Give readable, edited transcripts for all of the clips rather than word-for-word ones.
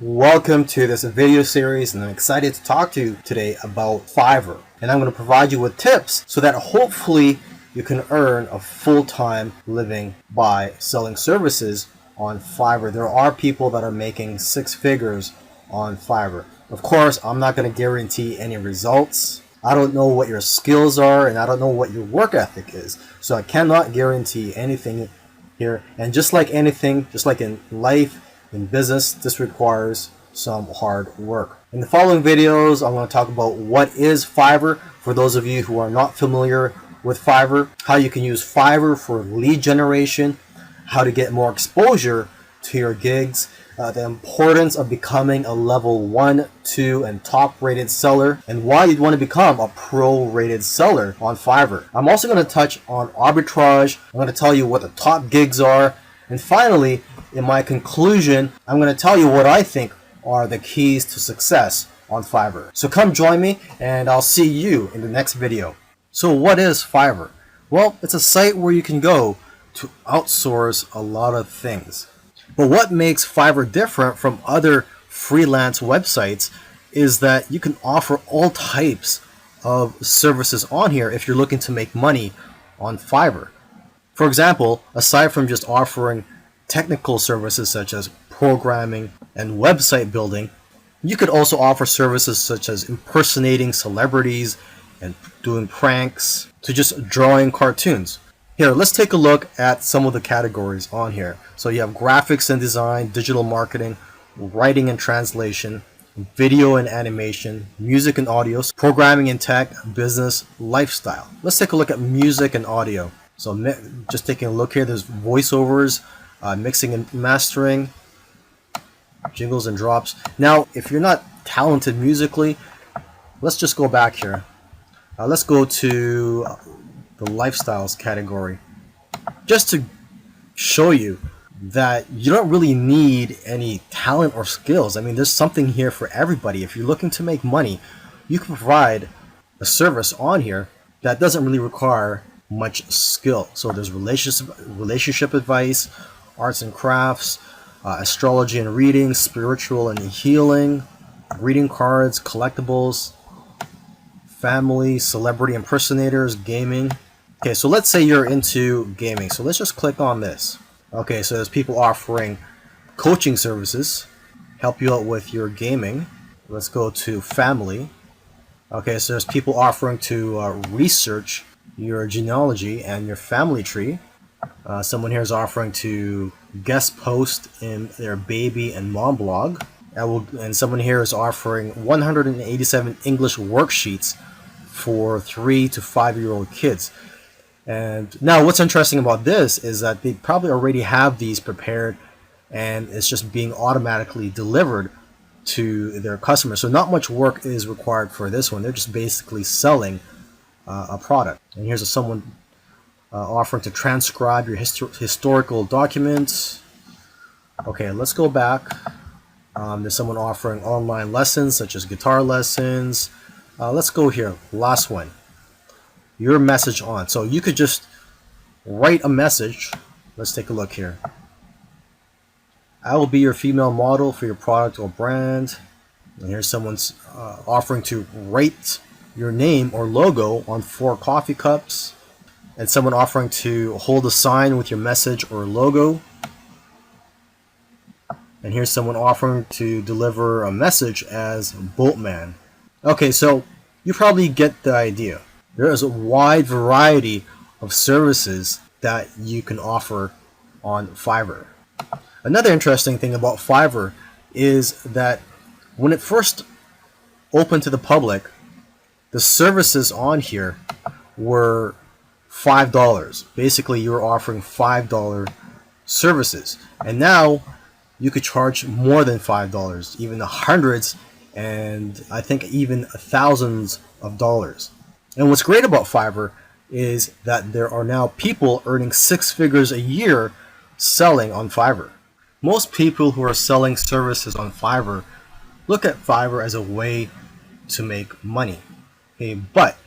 Welcome to this video series, and I'm excited to talk to you today about Fiverr. And I'm going to provide you with tips so that hopefully you can earn a full-time living by selling services on Fiverr. There are people that are making six figures on Fiverr. Of course, I'm not going to guarantee any results. I don't know what your skills are, and I don't know what your work ethic is. So I cannot guarantee anything here. And just like anything, just like in life, in business, this requires some hard work. In the following videos, I'm going to talk about what is Fiverr for those of you who are not familiar with Fiverr, how you can use Fiverr for lead generation, how to get more exposure to your gigs, the importance of becoming a level 1, 2, and top rated seller, and why you'd want to become a pro rated seller on Fiverr. I'm also going to touch on arbitrage. I'm going to tell you what the top gigs are, and finally, in my conclusion, I'm going to tell you what I think are the keys to success on Fiverr. So come join me, and I'll see you in the next video. So what is Fiverr? Well, it's a site where you can go to outsource a lot of things. But what makes Fiverr different from other freelance websites is that you can offer all types of services on here if you're looking to make money on Fiverr. For example, aside from just offering technical services such as programming and website building, you could also offer services such as impersonating celebrities and doing pranks to just drawing cartoons. Here, let's take a look at some of the categories on here. So you have graphics and design, digital marketing, writing and translation, video and animation, music and audio, programming and tech, business, lifestyle. Let's take a look at music and audio. So just taking a look here, there's voiceovers, mixing and mastering, jingles and drops. Now, if you're not talented musically, let's just go back here. Let's go to the lifestyles category, just to show you that you don't really need any talent or skills. I mean, there's something here for everybody. If you're looking to make money, you can provide a service on here that doesn't really require much skill. So there's relationship advice, arts and crafts, astrology and reading, spiritual and healing, greeting cards, collectibles, family, celebrity impersonators, gaming. Okay, so let's say you're into gaming. So let's just click on this. Okay, so there's people offering coaching services, help you out with your gaming. Let's go to family. Okay, so there's people offering to research your genealogy and your family tree. Someone here is offering to guest post in their baby and mom blog. And someone here is offering 187 English worksheets for 3 to 5-year-old kids. And now what's interesting about this is that they probably already have these prepared, and it's just being automatically delivered to their customers. So not much work is required for this one. They're just basically selling a product. And here's someone offering to transcribe your historical documents. Okay, let's go back. There's someone offering online lessons such as guitar lessons. Let's go here, last one, your message on. So you could just write a message. Let's take a look here. I will be your female model for your product or brand. And here's someone's offering to write your name or logo on 4 coffee cups, and someone offering to hold a sign with your message or logo. And here's someone offering to deliver a message as Boatman. Okay, so you probably get the idea. There is a wide variety of services that you can offer on Fiverr. Another interesting thing about Fiverr is that when it first opened to the public, the services on here were $5. Basically, you're offering $5 services. And now you could charge more than $5, even the hundreds and I think even thousands of dollars. And what's great about Fiverr is that there are now people earning 6 figures a year selling on Fiverr. Most people who are selling services on Fiverr look at Fiverr as a way to make money. Okay, but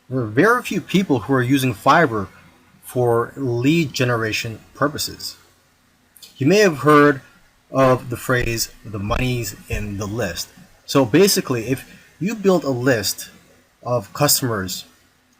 there are very few people who are using Fiverr for lead generation purposes. You may have heard of the phrase, the money's in the list. So basically, if you build a list of customers,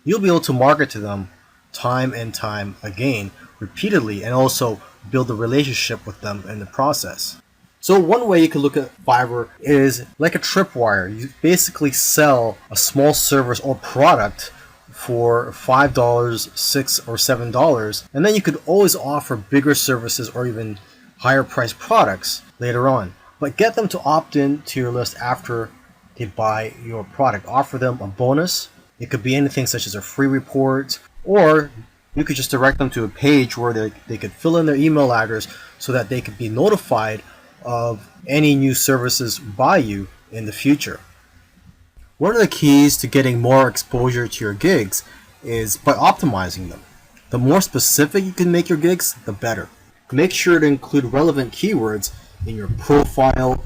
you'll be able to market to them time and time again, repeatedly, and also build a relationship with them in the process. So one way you can look at Fiverr is like a tripwire. You basically sell a small service or product for $5, $6, or $7, and then you could always offer bigger services or even higher priced products later on. But get them to opt in to your list after they buy your product. Offer them a bonus. It could be anything such as a free report, or you could just direct them to a page where they could fill in their email address so that they could be notified of any new services by you in the future. One of the keys to getting more exposure to your gigs is by optimizing them. The more specific you can make your gigs, the better. Make sure to include relevant keywords in your profile,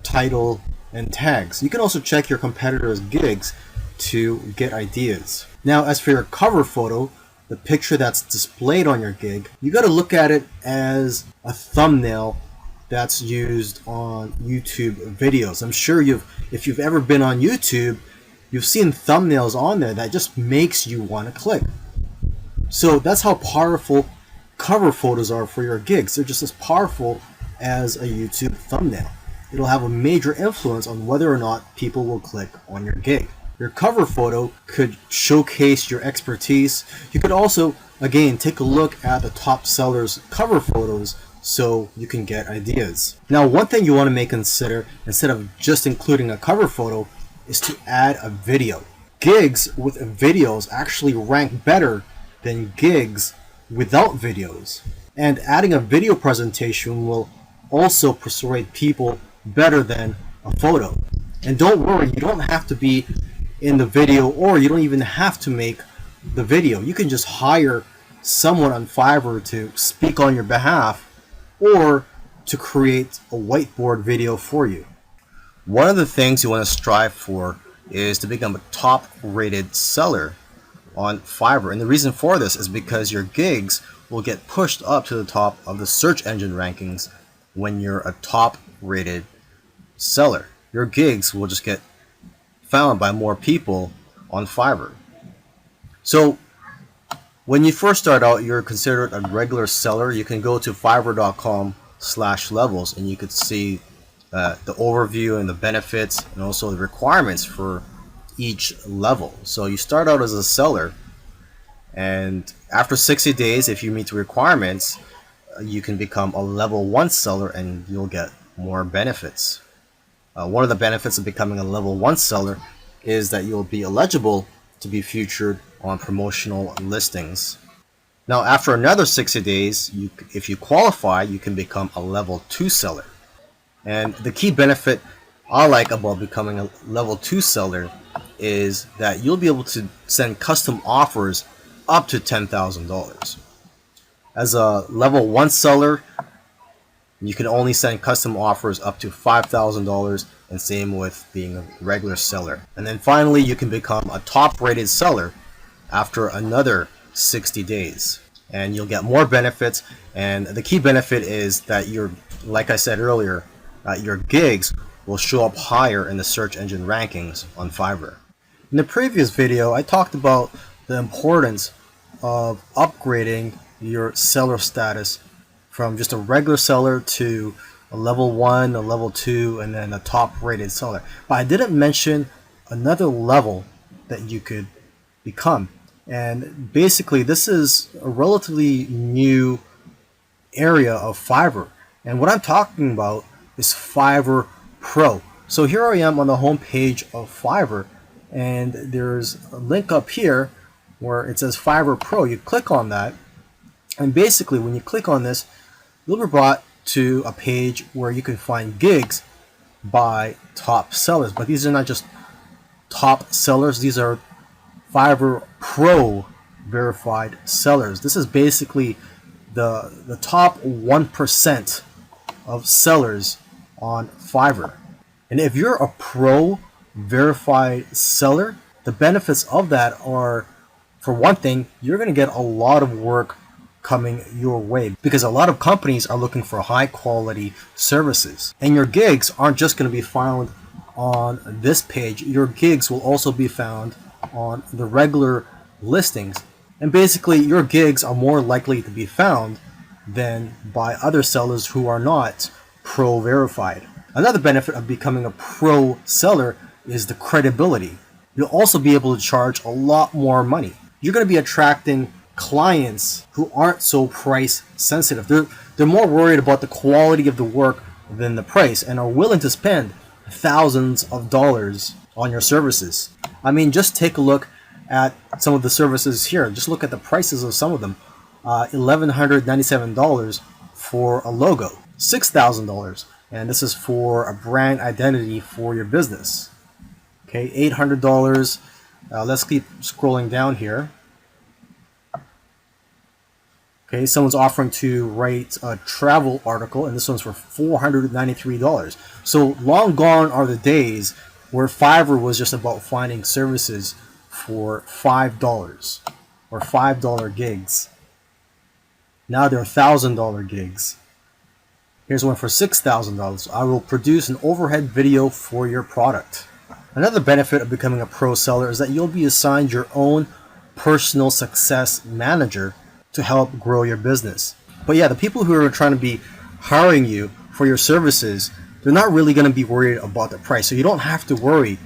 title, and tags. You can also check your competitors' gigs to get ideas. Now, as for your cover photo, the picture that's displayed on your gig, you got to look at it as a thumbnail that's used on YouTube videos. I'm sure if you've ever been on YouTube, you've seen thumbnails on there that just makes you want to click. So that's how powerful cover photos are for your gigs. They're just as powerful as a YouTube thumbnail. It'll have a major influence on whether or not people will click on your gig. Your cover photo could showcase your expertise. You could also, again, take a look at the top sellers' cover photos so you can get ideas. Now, one thing you want to consider, instead of just including a cover photo, is to add a video. Gigs with videos actually rank better than gigs without videos. And adding a video presentation will also persuade people better than a photo. And don't worry, you don't have to be in the video, or you don't even have to make the video. You can just hire someone on Fiverr to speak on your behalf or to create a whiteboard video for you. One of the things you want to strive for is to become a top rated seller on Fiverr. And the reason for this is because your gigs will get pushed up to the top of the search engine rankings when you're a top rated seller. Your gigs will just get found by more people on Fiverr. So when you first start out, you're considered a regular seller. You can go to fiverr.com/levels and you could see the overview and the benefits and also the requirements for each level. So you start out as a seller, and after 60 days, if you meet the requirements, you can become a level 1 seller and you'll get more benefits. One of the benefits of becoming a level 1 seller is that you'll be eligible to be featured on promotional listings. Now, after another 60 days, if you qualify, you can become a level 2 seller. And the key benefit I like about becoming a level 2 seller is that you'll be able to send custom offers up to $10,000. As a level 1 seller, you can only send custom offers up to $5,000, and same with being a regular seller. And then finally, you can become a top rated seller after another 60 days. And you'll get more benefits, and the key benefit is that like I said earlier, your gigs will show up higher in the search engine rankings on Fiverr. In the previous video, I talked about the importance of upgrading your seller status from just a regular seller to a level 1, a level 2, and then a top rated seller. But I didn't mention another level that you could become. And basically, this is a relatively new area of Fiverr. And what I'm talking about is Fiverr Pro. So here I am on the home page of Fiverr, and there's a link up here where it says Fiverr Pro. You click on that, and basically when you click on this, you'll be brought to a page where you can find gigs by top sellers. But these are not just top sellers, these are Fiverr Pro verified sellers. This is basically the top 1% of sellers on Fiverr. And if you're a pro verified seller, the benefits of that are, for one thing, you're going to get a lot of work coming your way, because a lot of companies are looking for high quality services. And your gigs aren't just going to be found on this page. Your gigs will also be found on the regular listings. And basically, your gigs are more likely to be found than by other sellers who are not pro verified. Another benefit of becoming a pro seller is the credibility. You'll also be able to charge a lot more money. You're going to be attracting clients who aren't so price sensitive. They're more worried about the quality of the work than the price, and are willing to spend thousands of dollars on your services. I mean, just take a look at some of the services here. Just look at the prices of some of them. $1,197 for a logo, $6,000, and this is for a brand identity for your business. Okay, $800. Let's keep scrolling down here. Okay, someone's offering to write a travel article, and this one's for $493. So long gone are the days where Fiverr was just about finding services for $5 or $5 gigs. Now they're $1,000 gigs. Here's one for $6,000. I will produce an overhead video for your product. Another benefit of becoming a pro seller is that you'll be assigned your own personal success manager to help grow your business. But yeah, the people who are trying to be hiring you for your services, they're not really going to be worried about the price. So you don't have to worry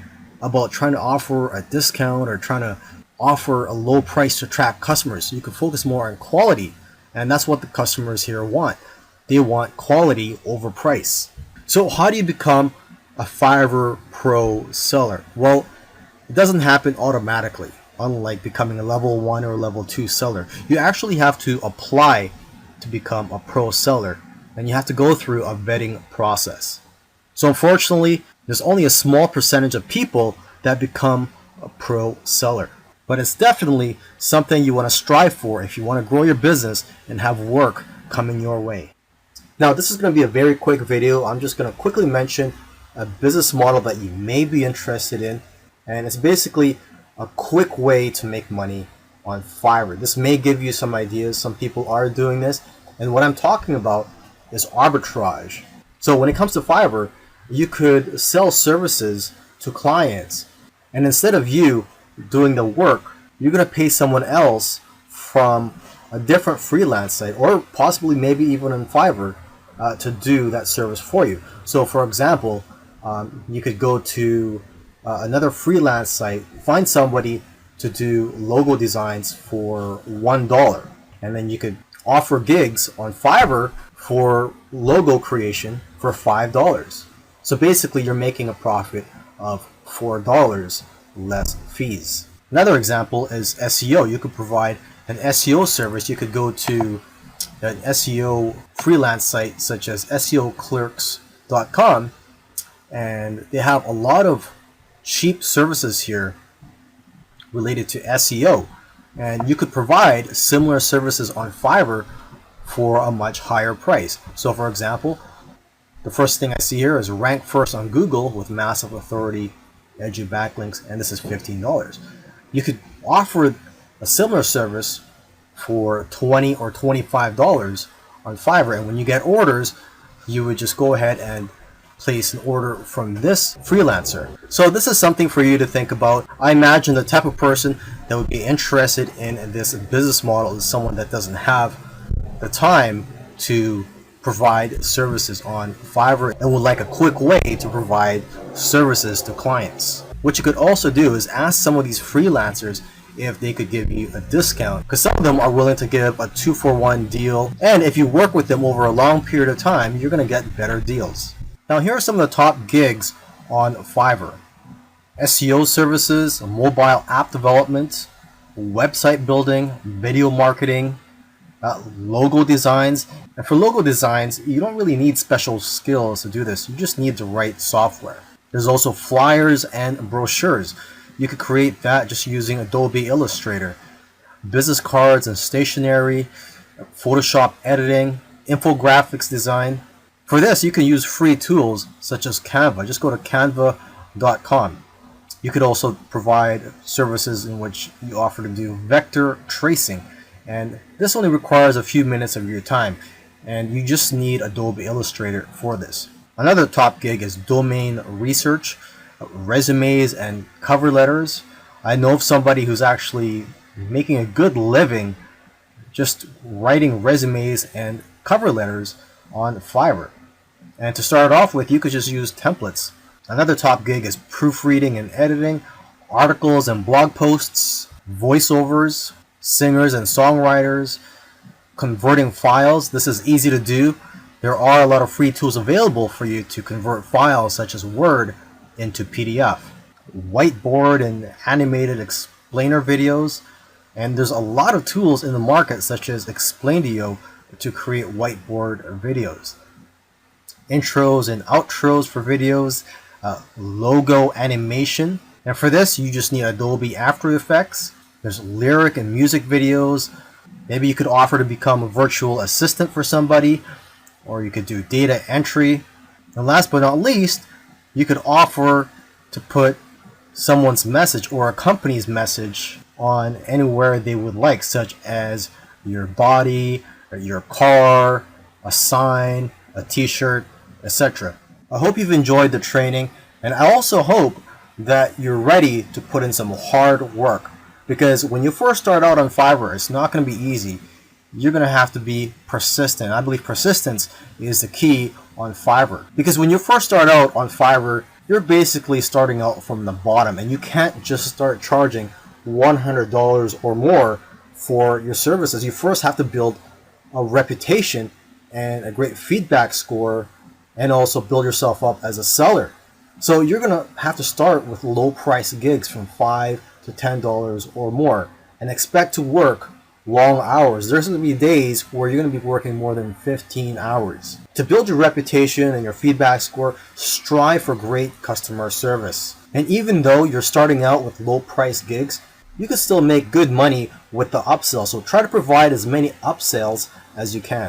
about trying to offer a discount or trying to offer a low price to attract customers. So you can focus more on quality, and that's what the customers here want. They want quality over price. So how do you become a Fiverr pro seller? Well, it doesn't happen automatically. Unlike becoming a level 1 or level 2 seller, you actually have to apply to become a pro seller, and you have to go through a vetting process. So unfortunately, there's only a small percentage of people that become a pro seller. But it's definitely something you want to strive for if you want to grow your business and have work coming your way. Now, this is going to be a very quick video. I'm just going to quickly mention a business model that you may be interested in, and it's basically a quick way to make money on Fiverr. This may give you some ideas. Some people are doing this, and what I'm talking about is arbitrage. So when it comes to Fiverr, you could sell services to clients, and instead of you doing the work, you're going to pay someone else from a different freelance site, or possibly maybe even on Fiverr, to do that service for you. So for example, you could go to another freelance site, find somebody to do logo designs for $1, and then you could offer gigs on Fiverr for logo creation for $5. So basically you're making a profit of $4 less fees. Another example is SEO. You could provide an SEO service. You could go to an SEO freelance site such as SEOclerks.com, and they have a lot of cheap services here related to SEO, and you could provide similar services on Fiverr for a much higher price. So for example, the first thing I see here is rank first on Google with massive authority, edgy backlinks, and this is $15. You could offer a similar service for $20 or $25 on Fiverr, and when you get orders, you would just go ahead and place an order from this freelancer. So this is something for you to think about. I imagine the type of person that would be interested in this business model is someone that doesn't have the time to provide services on Fiverr and would like a quick way to provide services to clients. What you could also do is ask some of these freelancers if they could give you a discount, because some of them are willing to give a 2-for-1 deal, and if you work with them over a long period of time, you're going to get better deals. Now here are some of the top gigs on Fiverr: SEO services, mobile app development, website building, video marketing, logo designs. And for logo designs, you don't really need special skills to do this. You just need the right software. There's also flyers and brochures. You could create that just using Adobe Illustrator. Business cards and stationery, Photoshop editing, infographics design. For this, you can use free tools such as Canva. Just go to canva.com. You could also provide services in which you offer to do vector tracing And this only requires a few minutes of your time, and you just need Adobe Illustrator for this. Another top gig is domain research, resumes and cover letters. I know of somebody who's actually making a good living just writing resumes and cover letters on Fiverr. And to start off with, you could just use templates. Another top gig is proofreading and editing, articles and blog posts, voiceovers, singers and songwriters, converting files. This is easy to do. There are a lot of free tools available for you to convert files such as Word into PDF. Whiteboard and animated explainer videos. And there's a lot of tools in the market such as Explain2You to create whiteboard videos. Intros and outros for videos, logo animation. And for this, you just need Adobe After Effects. There's lyric and music videos. Maybe you could offer to become a virtual assistant for somebody, or you could do data entry. And last but not least, you could offer to put someone's message or a company's message on anywhere they would like, such as your body, or your car, a sign, a t-shirt, etc. I hope you've enjoyed the training, and I also hope that you're ready to put in some hard work, because when you first start out on Fiverr, it's not going to be easy. You're going to have to be persistent. I believe persistence is the key on Fiverr, because when you first start out on Fiverr, you're basically starting out from the bottom, and you can't just start charging $100 or more for your services. You first have to build a reputation and a great feedback score, and also build yourself up as a seller. So you're going to have to start with low price gigs from $5 to $10 or more, and expect to work long hours. There's going to be days where you're going to be working more than 15 hours. To build your reputation and your feedback score, strive for great customer service. And even though you're starting out with low price gigs, you can still make good money with the upsell. So try to provide as many upsells as you can.